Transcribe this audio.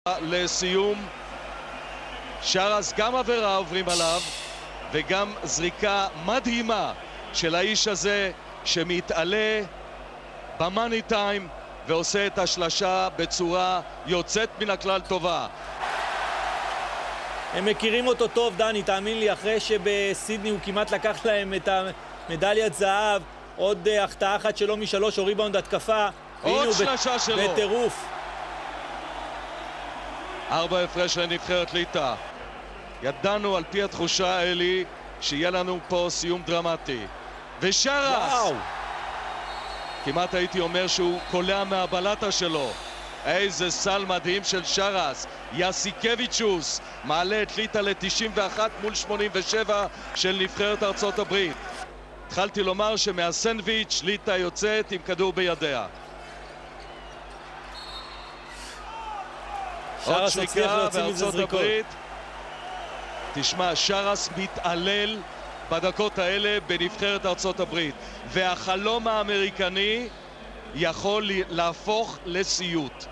לסיום. שרס גם עבירה עוברים עליו וגם זריקה מדהימה של האיש הזה שמתעלה במאני טיים ועושה את השלשה בצורה יוצאת מן הכלל טובה. הם מכירים אותו טוב, דני, תאמין לי, אחרי שבסידני הוא כמעט לקח להם את המדליית זהב, עוד החטאה אחת שלו משלוש, או ריבאונד התקפה, עוד שלשה שלו בטירוף. 4 הפרש לנבחרת ליטא. ידענו על פי התחושה אלי שיהיה לנו פה סיום דרמטי. ושרס! וואו! כמעט הייתי אומר שהוא קולע מהבלטה שלו. איזה סל מדהים של שרס. יאסיקביצ'וס מעלה את ליטא ל-91 מול 87 של נבחרת ארצות הברית. התחלתי לומר שמהסנדוויץ' ליטא יוצאת עם כדור בידיה. עוד שריקה בארצות הברית. תשמע, שרס מתעלל בדקות האלה בנבחרת ארצות הברית, והחלום האמריקני יכול להפוך לסיוט.